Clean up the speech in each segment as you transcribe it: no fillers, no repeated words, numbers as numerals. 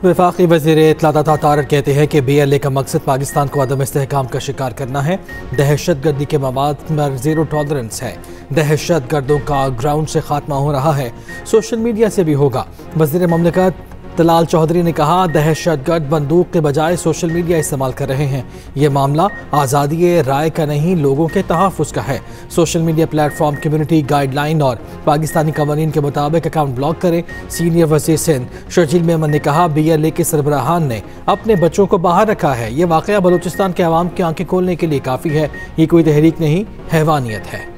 वफाकी वज़ीर इत्तलात तारड़ कहते हैं कि BLA का मकसद पाकिस्तान को अदम इस्तेहकाम का शिकार करना है। दहशत गर्दी के मवाद पर ज़ीरो टॉलरेंस है। दहशत गर्दों का ग्राउंड से खात्मा हो रहा है, सोशल मीडिया से भी होगा। वज़ीर ममलकत तलाल चौधरी ने कहा, दहशत गर्द बंदूक के बजाय सोशल मीडिया इस्तेमाल कर रहे हैं। ये मामला आज़ादी राय का नहीं, लोगों के तहफ़्फ़ुज़ का है। Social media platform community guideline और पाकिस्तानी कवानीन के मुताबिक अकाउंट ब्लॉक करें। सीनियर वज़ीर सिंध शर्जील मेमन ने कहा, BLA के सरबराहान ने अपने बच्चों को बाहर रखा है। ये वाक़या बलूचिस्तान के अवाम की आंखें खोलने के लिए काफ़ी है। ये कोई तहरीक नहीं, हैवानियत है।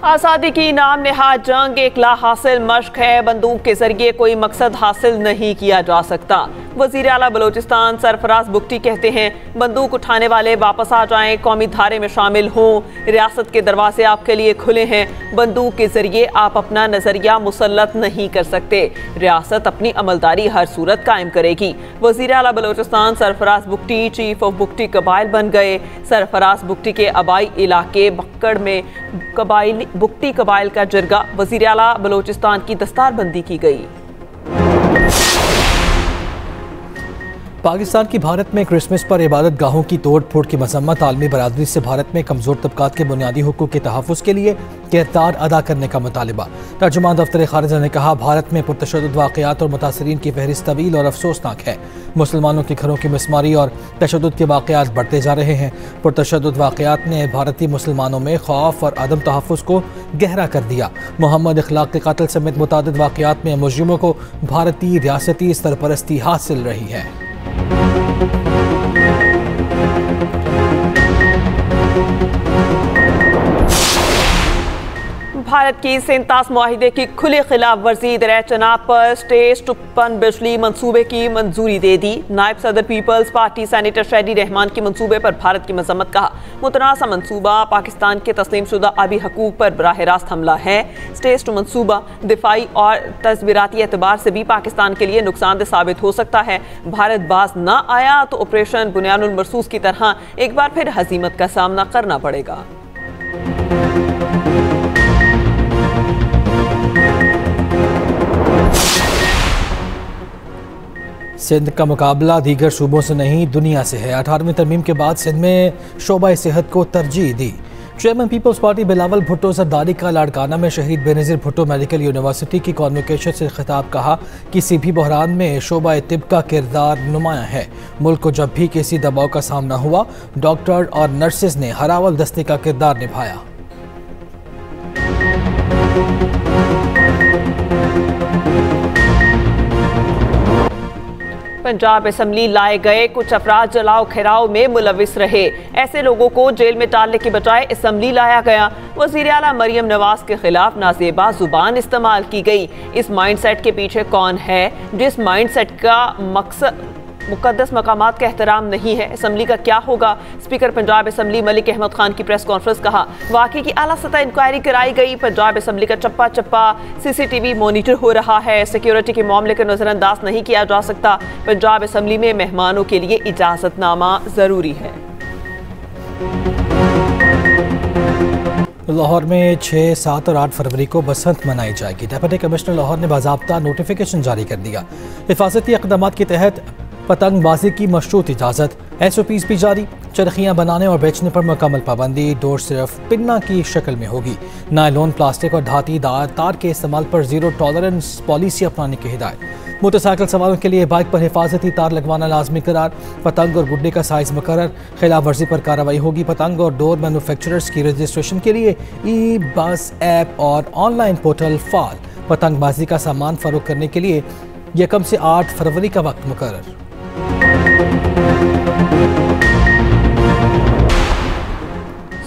आज़ादी की नाम नेहाद जंग एक ला हासिल मश्क है। बंदूक के जरिए कोई मकसद हासिल नहीं किया जा सकता। वज़ीर आला बलूचिस्तान सरफराज बुगटी कहते हैं, बंदूक उठाने वाले वापस आ जाएं, कौमी धारे में शामिल हों। रियासत के दरवाजे आपके लिए खुले हैं। बंदूक के जरिए आप अपना नजरिया मुसल्लत नहीं कर सकते। रियासत अपनी अमलदारी हर सूरत कायम करेगी। वज़ीर आला बलूचिस्तान सरफराज बुगटी चीफ ऑफ बुगटी कबाइल बन गए। सरफराज बुगटी के आबाई इलाके बक्कड़ में बुगटी कबाइल का जरगा वज़ीर आला बलूचिस्तान की दस्तारबंदी की गई। पाकिस्तान की भारत में क्रिसमस पर इबादत गाहों की तोड़ फोड़ की मजम्मत। आलमी बरादरी से भारत में कमजोर तबकात के बुनियादी हुकूक के तहफ़्फ़ुज़ के लिए किरदार अदा करने का मुतालिबा। तर्जुमान दफ्तर खारिजा ने कहा, भारत में पुरतशद्दुद वाक़यात और मुतासरीन की फहरिस्त तवील और अफसोसनाक है। मुसलमानों के घरों की मिसमारी और तशद्दुद के वाक़यात बढ़ते जा रहे हैं। पुरतशद्दुद वाक़यात ने भारतीय मुसलमानों में खौफ और अदम तहफ़्फ़ुज़ को गहरा कर दिया। मोहम्मद इखलाक के कत्ल समेत मुतादिद वाक़यात में मुजरिमों को भारतीय रियासती सरपरस्ती हासिल रही है। भारत की सेंतास मुआहिदे की खुली खिलाफ वर्जी दरिया चनाब पर स्टेज टू पन बिजली मंसूबे की मंजूरी दे दी। नायब सदर पीपल्स पार्टी सेनेटर शहरी रहमान की मंसूबे पर भारत की मजम्मत। कहा, मुतनाज़ा मंसूबा पाकिस्तान के तस्लीम शुदा आबी हकूक पर बराह रास्त हमला है। स्टेज टू मंसूबा दिफाई और तस्वीराती एतबार से भी पाकिस्तान के लिए नुकसानदेह साबित हो सकता है। भारत बाज न आया तो ऑपरेशन बुनियानुल मरसूस की तरह एक बार फिर हजीमत का सामना करना पड़ेगा। सिंध का मुकाबला दीगर सूबों से नहीं, दुनिया से है। 18वीं तरमीम के बाद सिंध में शोबा सेहत को तरजीह दी। चेयरमैन पीपल्स पार्टी बिलावल भुट्टो जरदारी का लाड़काना में शहीद बेनज़ीर भुट्टो मेडिकल यूनिवर्सिटी की कॉन्वोकेशन से खिताब। कहा, किसी भी बहरान में शोबा तिब का किरदार नुमाया है। मुल्क को जब भी किसी दबाव का सामना हुआ, डॉक्टर और नर्सेज ने हरावल दस्ते का किरदार निभाया। पंजाब असम्बली लाए गए कुछ अफराद जलाओ खिराव में मुलविस रहे। ऐसे लोगों को जेल में डालने के बजाय असम्बली लाया गया। वज़ीर आला मरियम नवाज के खिलाफ नाजेबा जुबान इस्तेमाल की गई। इस माइंडसेट के पीछे कौन है जिस माइंडसेट का मकसद मुकद्दस मकामात का एहतराम नहीं है? असम्बली का क्या होगा? स्पीकर पंजाब असम्बली मलिक अहमद खान की प्रेस कॉन्फ्रेंस। कहा, वाकई की आला सतह इंक्वायरी कराई गई। पंजाब असम्बली का चप्पा चप्पा CCTV मॉनिटर हो रहा है। सिक्योरिटी के मामले को नज़रअंदाज नहीं किया जा सकता। पंजाब असम्बली में मेहमानों के लिए इजाज़तनामा ज़रूरी है। लाहौर में 6, 7 और 8 फरवरी को बसंत मनाई जाएगी। डिप्टी कमिश्नर लाहौर ने बाज़ाब्ता नोटिफिकेशन जारी कर दिया। हिफाजती इक़दामात के तहत पतंगबाजी की मशरूत इजाज़त। SOPs भी जारी। चरखियाँ बनाने और बेचने पर मुकम्मल पाबंदी। डोर सिर्फ पिन्ना की शक्ल में होगी। नायलॉन, प्लास्टिक और धाती तार के इस्तेमाल पर ज़ीरो टॉलरेंस पॉलिसी अपनाने की हिदायत। मोटरसाइकिल सवारों के लिए बाइक पर हिफाजती तार लगवाना लाजमी करार। पतंग और गुड्डे का साइज मुकर्रर। खिलाफ वर्जी पर कार्रवाई होगी। पतंग और डोर मैन्युफैक्चरर्स की रजिस्ट्रेशन के लिए ई-बस ऐप और ऑनलाइन पोर्टल फाल। पतंगबाजी का सामान फरोख्त करने के लिए 1 से 8 फरवरी का वक्त मुकर्रर।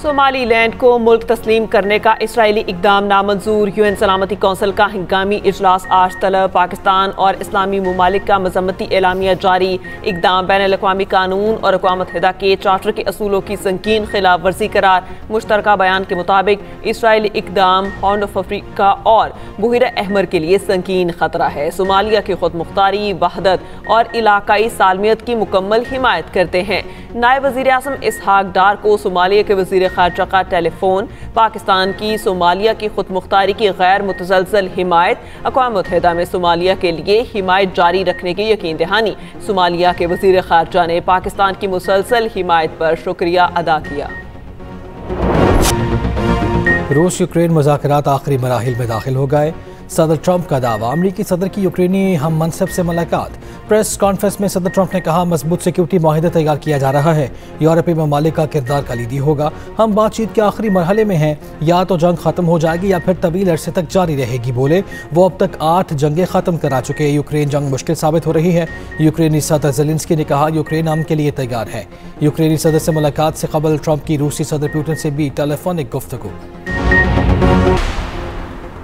सोमालीलैंड को मुल्क तस्लीम करने का इसराइली इकदाम नामंजूर। UN सलामती कौंसिल का हंगामी इजलास आज तलब। पाकिस्तान और इस्लामी ममालिक का मजम्मती एलामिया जारी। इकदाम बैनुल-अक़वामी कानून और अक़वाम मुत्तहिदा के चार्टर के असूलों की संगीन खिलाफ वर्जी करार। मुश्तरका बयान के मुताबिक इसराइली इकदाम हॉर्न ऑफ अफ्रीका और बहरा अहमर के लिए संगीन खतरा है। सोमालिया की खुद मुख्तारी, वहदत और इलाकाई सालमियत की मुकम्मल हिमायत करते हैं। नायब वज़ीर आज़म इसहाक डार को सोमालिया के वज़ीर खारजा का टेलीफोन, पाकिस्तान की सोमालिया की खुद मुख्तारी की गैर मुतसलसल हिमायत, अक़वाम मुत्तहिदा में सोमालिया के लिए हिमायत जारी रखने की यकीन दहानी। सोमालिया के वज़ीर खारजा ने पाकिस्तान की मुसलसल हिमायत पर शुक्रिया अदा किया। रूस यूक्रेन मुज़ाकरात आखिरी मराहिल में दाखिल हो गए। सदर ट्रंप का दावा, अमरीकी सदर की यूक्रेनी हम मनसब से मुलाकात। प्रेस कॉन्फ्रेंस में सदर ट्रंप ने कहा, मजबूत सिक्योरिटी माहिदा तैयार किया जा रहा है। यूरोपीय ममालिक का किरदार कलीदी होगा। हम बातचीत के आखिरी मरहले में हैं। या तो जंग खत्म हो जाएगी या फिर तवील अरसे तक जारी रहेगी। बोले वो अब तक 8 जंगें खत्म करा चुके। यूक्रेन जंग मुश्किल साबित हो रही है। यूक्रेनी सदर ज़ेलेंस्की ने कहा, यूक्रेन अमन के लिए तैयार है। यूक्रेनी सदर से मुलाकात से कबल ट्रंप की रूसी सदर पुतिन से भी टेलीफोनिक गुफ्तगू।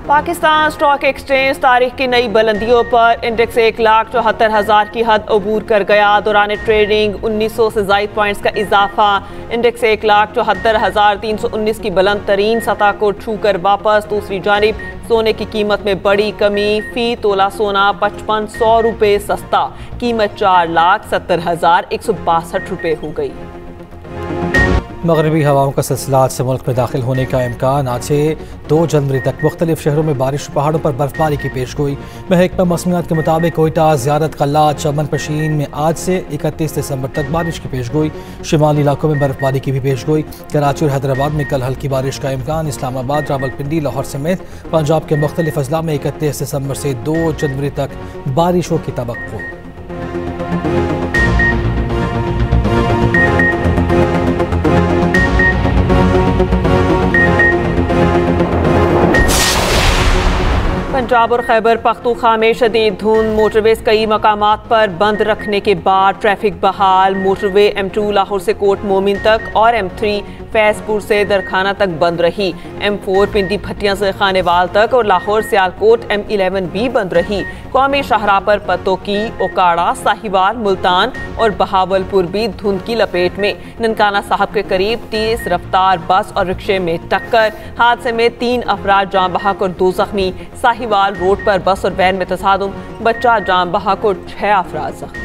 पाकिस्तान स्टॉक एक्सचेंज तारीख की नई बुलंदियों पर इंडेक्स 1,74,000 की हद अबूर कर गया। दौरान ट्रेडिंग 1900 से ज़ायद पॉइंट्स का इजाफा। इंडेक्स 1,74,319 की बुलंद तरीन सतह को छूकर वापस। दूसरी जानिब सोने की कीमत में बड़ी कमी, फी तोला सोना 5500 रुपये सस्ता, कीमत 4,70,162 रुपये हो गई। मगरबी हवाओं का सिलसिला आज से मुल्क में दाखिल होने का इम्कान। आज से 2 जनवरी तक मुख्तलिफ शहरों में बारिश, पहाड़ों पर बर्फबारी की पेशगोई। महकमा मौसमियात के मुताबिक कोयटा, ज़ियारत, कल्ला, चमन पशीन में आज से 31 दिसंबर तक बारिश की पेशगोई। शिमाली इलाकों में बर्फबारी की भी पेशगोई। कराची और हैदराबाद में कल हल्की बारिश का इम्कान। इस्लामाबाद, रावलपिंडी, लाहौर समेत पंजाब के मुख्तलिफ अजला में 31 दिसंबर से 2 जनवरी तक बारिशों की तवक्को। पंजाब और खैबर पख्तूनख्वा में शदीद धुंध, मोटरवेज कई मकामात पर बंद रखने के बाद ट्रैफिक बहाल। मोटरवे M2 लाहौर से कोट मोमिन तक और M3 फैजपुर से दरखाना तक बंद रही। M4 पिंडी भट्टियां से खानेवाल तक और लाहौर सियालकोट M11 भी बंद रही। कौमी शाहराह पर पतोकी, ओकाड़ा, साहिवाल, मुल्तान और बहावलपुर भी धुंध की लपेट में। ननकाना साहब के करीब तेज रफ्तार बस और रिक्शे में टक्कर। हादसे में 3 अफराद जान बहक और 2 जख्मी। साहिवाल रोड पर बस और वैन में तसादुम, बच्चा जान बहक और 6 अफराद जख्मी।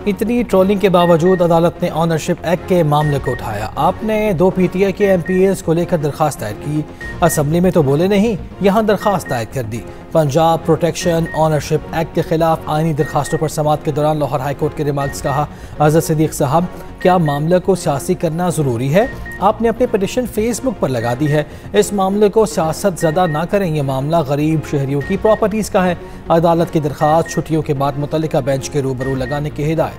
इतनी ट्रोलिंग के बावजूद अदालत ने ऑनरशिप एक्ट के मामले को उठाया। आपने 2 PTI के MPs को लेकर दरखास्त दायर की, असम्बली में तो बोले नहीं, यहाँ दरखास्त दायर कर दी। पंजाब प्रोटेक्शन ऑनरशिप एक्ट के खिलाफ आईनी दरखास्तों पर समाअत के दौरान लाहौर हाईकोर्ट के रिमार्क्स कहा, अजहर सिद्दीक साहब, क्या मामले को सियासी करना ज़रूरी है? आपने अपनी पिटिशन फेसबुक पर लगा दी है। इस मामले को सियासत ज़दा ना करें, यह मामला गरीब शहरियों की प्रॉपर्टीज़ का है। अदालत की दरखास्त छुट्टियों के बाद मुतल्लिका बेंच के रूबरू लगाने की हिदायत।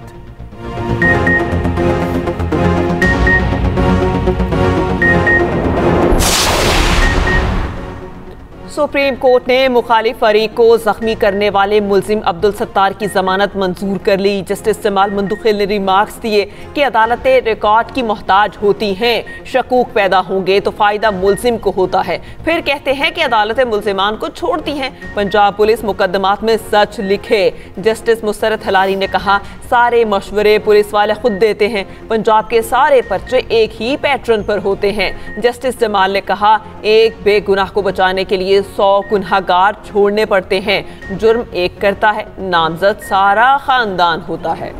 सुप्रीम कोर्ट ने मुखालिफ फरीक को जख्मी करने वाले मुलजिम अब्दुल सत्तार की जमानत मंजूर कर ली। जस्टिस जमाल मंदुखिल ने रिमार्क्स दिए कि अदालतें रिकॉर्ड की मोहताज होती हैं। शकूक पैदा होंगे तो फायदा मुलजिम को होता है। फिर कहते हैं कि अदालतें मुलजिमान को छोड़ती हैं। पंजाब पुलिस मुकदमात में सच लिखे। जस्टिस मुस्तरद हलारी ने कहा, सारे मशवरे पुलिस वाले खुद देते हैं। पंजाब के सारे पर्चे एक ही पैटर्न पर होते हैं। जस्टिस जमाल ने कहा, एक बेगुनाह को बचाने के लिए 100 गुनहगार छोड़ने पड़ते हैं। जुर्म एक करता है, नामजद सारा खानदान होता है।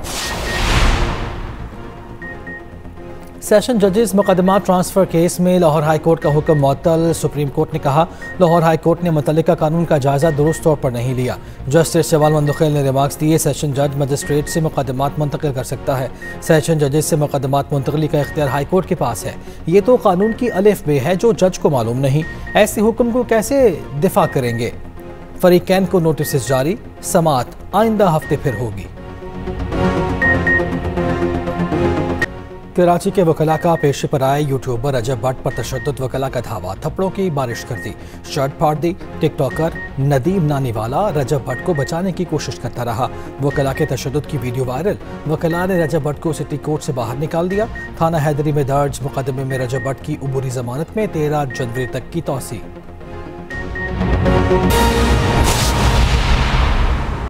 सेशन जजेस मुकदमा ट्रांसफ़र केस में लाहौर हाई कोर्ट का हुक्म मुअत्तल। सुप्रीम कोर्ट ने कहा, लाहौर हाई कोर्ट ने मुतल्लिका कानून का जायजा दुरुस्त तौर पर नहीं लिया। जस्टिस जमाल मंदुखिल ने रिमार्क्स दिए, सेशन जज मजिस्ट्रेट से मुकदमात मुंतकिल कर सकता है। सेशन जजेस से मुकदमात मुंतकिली का इख्तियार हाई कोर्ट के पास है। ये तो कानून की अलिफ बे है जो जज को मालूम नहीं। ऐसे हुक्म को कैसे दिफा करेंगे? फरीकैन को नोटिस जारी, समाअत आइंदा हफ्ते फिर होगी। कराची के वकला का पेशे पर आए यूट्यूबर रजब भट्ट पर तशद्दुद, वकला का धावा, थप्पड़ों की बारिश कर दी, शर्ट फाड़ दी। टिकटॉकर नदीम नानीवाला रजब भट्ट को बचाने की कोशिश करता रहा। वकला के तशद्दुद की वीडियो वायरल। वकला ने रजब भट्ट को सिटी कोर्ट से बाहर निकाल दिया। थाना हैदरी में दर्ज मुकदमे में रजब भट्ट की उबूरी जमानत में 13 जनवरी तक की तौसीह।